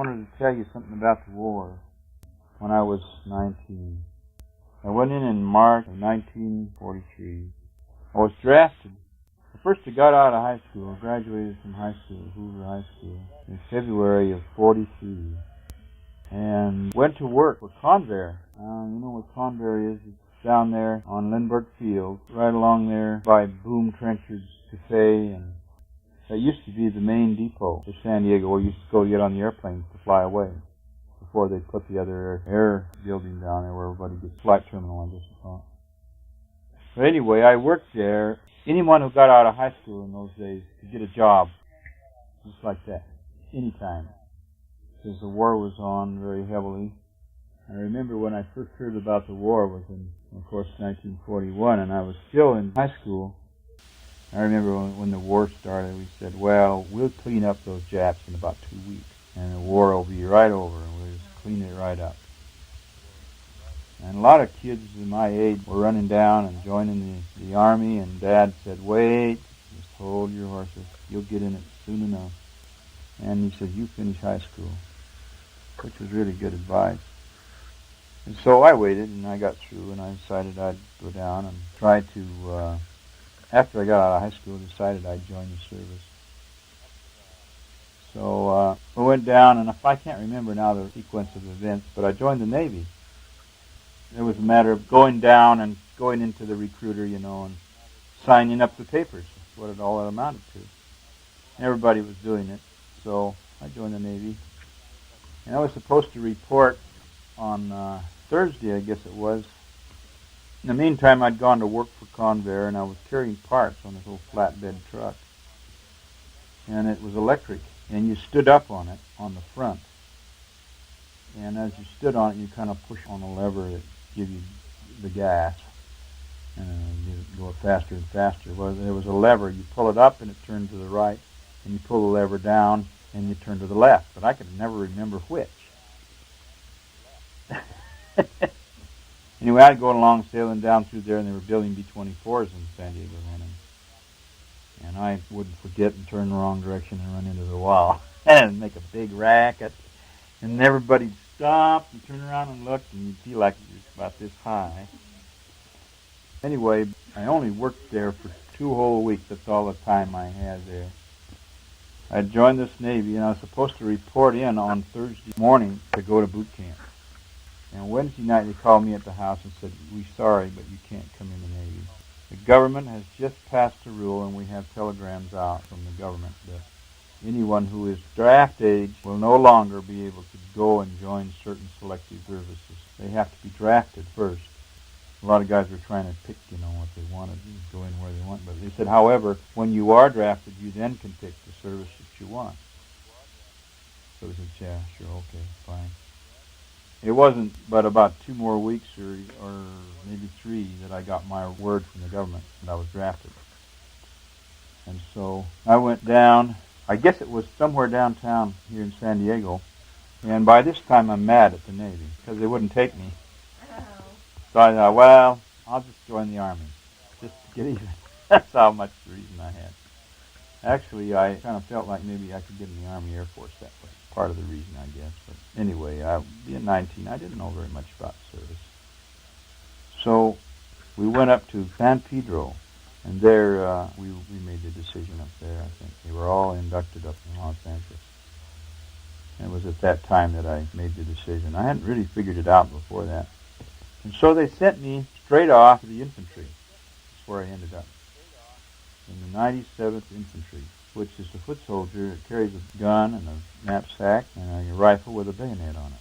wanted to tell you something about the war when I was 19. I went in March of 1943. I was drafted. First I got out of high school, graduated from high school, Hoover High School, in February of 43, and went to work for Convair. You know what Convair is? It's down there on Lindbergh Field, right along there by Boom Trenchard's Cafe, and that used to be the main depot for San Diego, where you used to go get on the airplanes to fly away before they put the other air building down there where everybody gets flight terminal, I guess you call it. But anyway, I worked there. Anyone who got out of high school in those days could get a job just like that, anytime, because the war was on very heavily. I remember when I first heard about the war was in, of course, 1941, and I was still in high school. I remember when the war started, we said, well, we'll clean up those Japs in about 2 weeks, and the war will be right over, and we'll just clean it right up. And a lot of kids in my age were running down and joining the Army, and Dad said, wait, just hold your horses. You'll get in it soon enough. And he said, you finish high school, which was really good advice. And so I waited, and I got through, and I decided I'd go down and try to, after I got out of high school, decided I'd join the service. So I went down, and I can't remember now the sequence of events, but I joined the Navy. It was a matter of going down and going into the recruiter, you know, and signing up the papers. That's what it all amounted to. Everybody was doing it, so I joined the Navy. And I was supposed to report on Thursday, I guess it was. In the meantime, I'd gone to work for Convair, and I was carrying parts on this little flatbed truck. And it was electric, and you stood up on it on the front. And as you stood on it, you kind of push on a lever that give you the gas, and you go faster and faster. Well, there was a lever. You pull it up, and it turned to the right, and you pull the lever down, and you turn to the left. But I could never remember which. Anyway, I'd go along sailing down through there, and they were building B-24s in San Diego then, and I wouldn't forget and turn the wrong direction and run into the wall and make a big racket, and everybody'd stop and turn around and look, and you'd feel like you're about this high. Anyway, I only worked there for 2 whole weeks. That's all the time I had there. I joined this Navy, and I was supposed to report in on Thursday morning to go to boot camp. And Wednesday night they called me at the house and said, we're sorry, but you can't come in the Navy. The government has just passed a rule, and we have telegrams out from the government that anyone who is draft age will no longer be able to go and join certain selective services. They have to be drafted first. A lot of guys were trying to pick, you know, what they wanted and go in where they want. But they said, however, when you are drafted, you then can pick the service that you want. So they said, yeah, sure, okay, fine. It wasn't but about 2 more weeks or maybe 3 that I got my word from the government that I was drafted. And so I went down. I guess it was somewhere downtown here in San Diego. And by this time I'm mad at the Navy because they wouldn't take me. So I thought, well, I'll just join the Army just to get even. That's how much the reason I had. Actually, I kind of felt like maybe I could get in the Army Air Force that way. Part of the reason, I guess. But anyway, being 19, I didn't know very much about service. So we went up to San Pedro, and there we made the decision up there, I think. They were all inducted up in Los Angeles. And it was at that time that I made the decision. I hadn't really figured it out before that. And so they sent me straight off to the infantry. That's where I ended up. In the 97th Infantry, which is a foot soldier that carries a gun and a knapsack and a rifle with a bayonet on it.